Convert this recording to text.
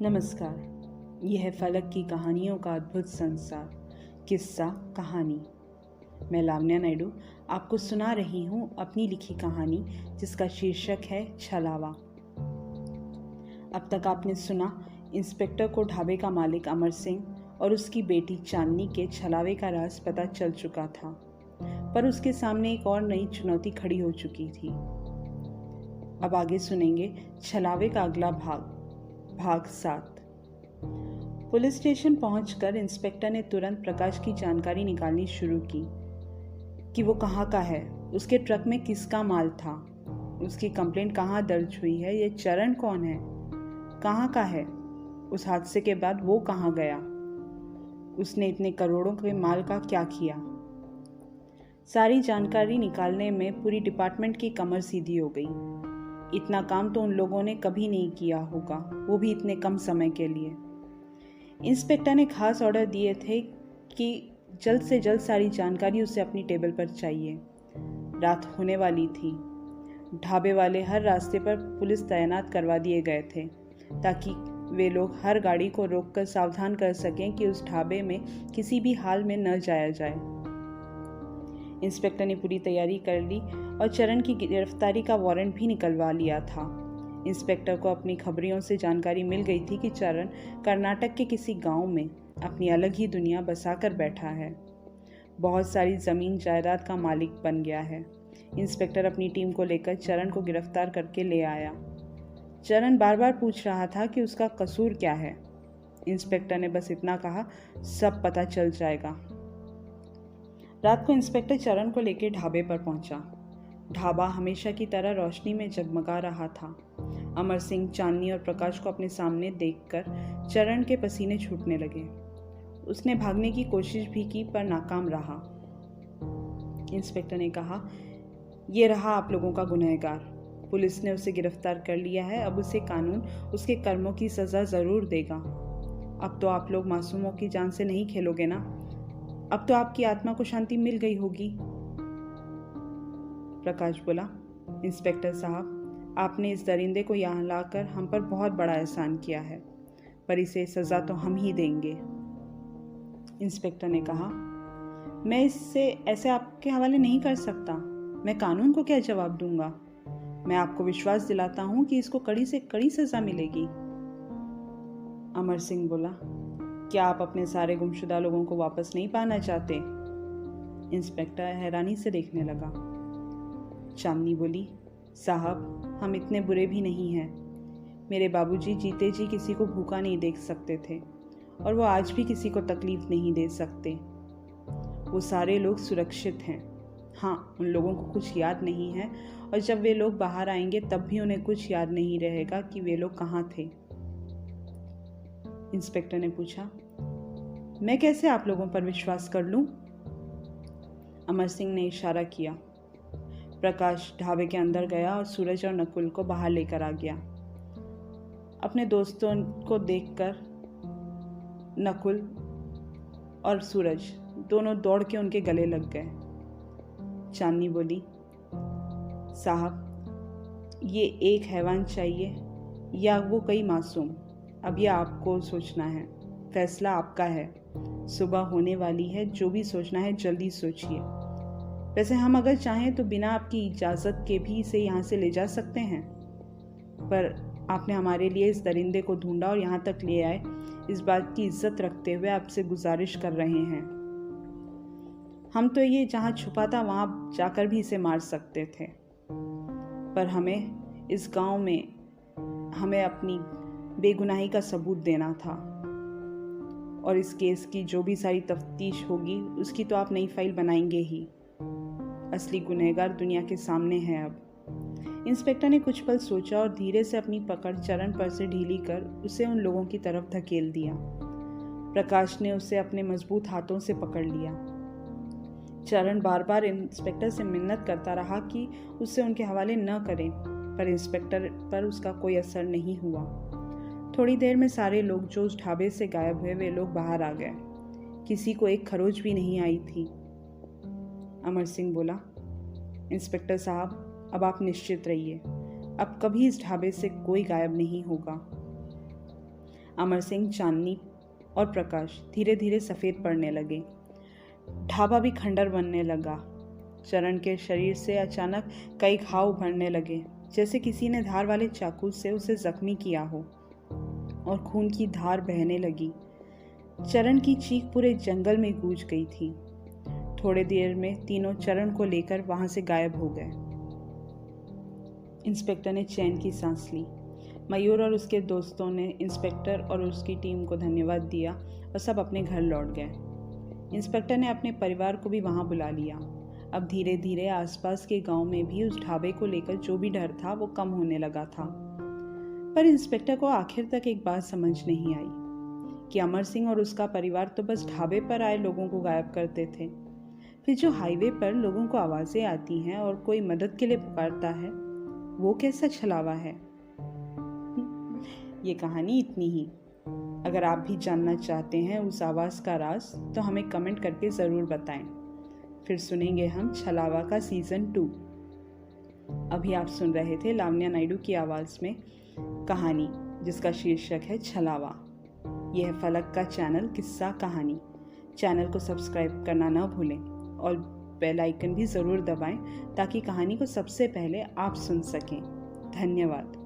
नमस्कार। यह है फलक की कहानियों का अद्भुत संसार, किस्सा कहानी। मैं लावण्या नायडू आपको सुना रही हूँ अपनी लिखी कहानी, जिसका शीर्षक है छलावा। अब तक आपने सुना इंस्पेक्टर को ढाबे का मालिक अमर सिंह और उसकी बेटी चांदनी के छलावे का राज पता चल चुका था, पर उसके सामने एक और नई चुनौती खड़ी हो चुकी थी। अब आगे सुनेंगे छलावे का अगला भाग 7। पुलिस स्टेशन पहुंचकर इंस्पेक्टर ने तुरंत प्रकाश की जानकारी निकालनी शुरू की कि वो कहाँ का है, उसके ट्रक में किसका माल था, उसकी कंप्लेंट कहाँ दर्ज हुई है, ये चरण कौन है, कहाँ का है, उस हादसे के बाद वो कहाँ गया, उसने इतने करोड़ों के माल का क्या किया। सारी जानकारी निकालने में पूरी डिपार्टमेंट की कमर सीधी हो गई। इतना काम तो उन लोगों ने कभी नहीं किया होगा, वो भी इतने कम समय के लिए। इंस्पेक्टर ने खास ऑर्डर दिए थे कि जल्द से जल्द सारी जानकारी उसे अपनी टेबल पर चाहिए। रात होने वाली थी। ढाबे वाले हर रास्ते पर पुलिस तैनात करवा दिए गए थे, ताकि वे लोग हर गाड़ी को रोककर सावधान कर सकें कि उस ढाबे में किसी भी हाल में न जाया जाए। इंस्पेक्टर ने पूरी तैयारी कर ली और चरण की गिरफ्तारी का वारंट भी निकलवा लिया था। इंस्पेक्टर को अपनी खबरियों से जानकारी मिल गई थी कि चरण कर्नाटक के किसी गांव में अपनी अलग ही दुनिया बसाकर बैठा है, बहुत सारी जमीन जायदाद का मालिक बन गया है। इंस्पेक्टर अपनी टीम को लेकर चरण को गिरफ्तार करके ले आया। चरण बार बार पूछ रहा था कि उसका कसूर क्या है। इंस्पेक्टर ने बस इतना कहा, सब पता चल जाएगा। रात को इंस्पेक्टर चरण को लेकर ढाबे पर पहुंचा। ढाबा हमेशा की तरह रोशनी में जगमगा रहा था। अमर सिंह, चांदनी और प्रकाश को अपने सामने देखकर चरण के पसीने छूटने लगे। उसने भागने की कोशिश भी की, पर नाकाम रहा। इंस्पेक्टर ने कहा, ये रहा आप लोगों का गुनहगार। पुलिस ने उसे गिरफ्तार कर लिया है, अब उसे कानून उसके कर्मों की सजा जरूर देगा। अब तो आप लोग मासूमों की जान से नहीं खेलोगे ना? अब तो आपकी आत्मा को शांति मिल गई होगी। प्रकाश बोला, इंस्पेक्टर साहब, आपने इस दरिंदे को यहाँ लाकर हम पर बहुत बड़ा एहसान किया है, पर इसे सजा तो हम ही देंगे। इंस्पेक्टर ने कहा, मैं इससे ऐसे आपके हवाले नहीं कर सकता। मैं कानून को क्या जवाब दूंगा? मैं आपको विश्वास दिलाता हूँ कि इसको कड़ी से कड़ी सजा मिलेगी। अमर सिंह बोला, क्या आप अपने सारे गुमशुदा लोगों को वापस नहीं पाना चाहते? इंस्पेक्टर हैरानी से देखने लगा। चांदनी बोली, साहब, हम इतने बुरे भी नहीं हैं। मेरे बाबूजी जीते जी किसी को भूखा नहीं देख सकते थे, और वो आज भी किसी को तकलीफ नहीं दे सकते। वो सारे लोग सुरक्षित हैं। हाँ, उन लोगों को कुछ याद नहीं है, और जब वे लोग बाहर आएंगे तब भी उन्हें कुछ याद नहीं रहेगा कि वे लोग कहाँ थे। इंस्पेक्टर ने पूछा, मैं कैसे आप लोगों पर विश्वास कर लूं? अमर सिंह ने इशारा किया। प्रकाश ढाबे के अंदर गया और सूरज और नकुल को बाहर लेकर आ गया। अपने दोस्तों को देखकर नकुल और सूरज दोनों दौड़ के उनके गले लग गए। चांदनी बोली, साहब, ये एक हैवान चाहिए या वो कई मासूम? अब यह आपको सोचना है, फैसला आपका है। सुबह होने वाली है, जो भी सोचना है जल्दी सोचिए। वैसे हम अगर चाहें तो बिना आपकी इजाज़त के भी इसे यहाँ से ले जा सकते हैं, पर आपने हमारे लिए इस दरिंदे को ढूंढा और यहाँ तक ले आए, इस बात की इज्जत रखते हुए आपसे गुजारिश कर रहे हैं। हम तो ये जहाँ छुपा था वहाँ जाकर भी इसे मार सकते थे, पर हमें इस गांव में हमें अपनी बेगुनाही का सबूत देना था, और इस केस की जो भी सारी तफ्तीश होगी उसकी तो आप नई फाइल बनाएंगे ही। असली गुनहगार दुनिया के सामने है अब। इंस्पेक्टर ने कुछ पल सोचा और धीरे से अपनी पकड़ चरण पर से ढीली कर उसे उन लोगों की तरफ धकेल दिया। प्रकाश ने उसे अपने मजबूत हाथों से पकड़ लिया। चरण बार बार इंस्पेक्टर से मिन्नत करता रहा कि उसे उनके हवाले न करें, पर इंस्पेक्टर पर उसका कोई असर नहीं हुआ। थोड़ी देर में सारे लोग जो उस ढाबे से गायब हुए वे लोग बाहर आ गए। किसी को एक खरोच भी नहीं आई थी। अमर सिंह बोला, इंस्पेक्टर साहब, अब आप निश्चित रहिए, अब कभी इस ढाबे से कोई गायब नहीं होगा। अमर सिंह, चांदनी और प्रकाश धीरे धीरे सफ़ेद पड़ने लगे। ढाबा भी खंडर बनने लगा। चरण के शरीर से अचानक कई घाव उभरने लगे, जैसे किसी ने धार वाले चाकू से उसे जख्मी किया हो, और खून की धार बहने लगी। चरण की चीख पूरे जंगल में गूंज गई थी। थोड़ी देर में तीनों चरण को लेकर वहां से गायब हो गए। इंस्पेक्टर ने चैन की सांस ली। मयूर और उसके दोस्तों ने इंस्पेक्टर और उसकी टीम को धन्यवाद दिया और सब अपने घर लौट गए। इंस्पेक्टर ने अपने परिवार को भी वहां बुला लिया। अब धीरे धीरे आसपास के गांव में भी उस ढाबे को लेकर जो भी डर था वो कम होने लगा था। पर इंस्पेक्टर को आखिर तक एक बात समझ नहीं आई कि अमर सिंह और उसका परिवार तो बस ढाबे पर आए लोगों को गायब करते थे, फिर जो हाईवे पर लोगों को आवाज़ें आती हैं और कोई मदद के लिए पुकारता है, वो कैसा छलावा है। ये कहानी इतनी ही। अगर आप भी जानना चाहते हैं उस आवाज़ का राज, तो हमें कमेंट करके ज़रूर बताएं। फिर सुनेंगे हम छलावा का सीज़न 2। अभी आप सुन रहे थे लावण्या नायडू की आवाज़ में कहानी जिसका शीर्षक है छलावा। यह है फलक का चैनल किस्सा कहानी। चैनल को सब्सक्राइब करना ना भूलें और बेल आइकन भी ज़रूर दबाएं ताकि कहानी को सबसे पहले आप सुन सकें। धन्यवाद।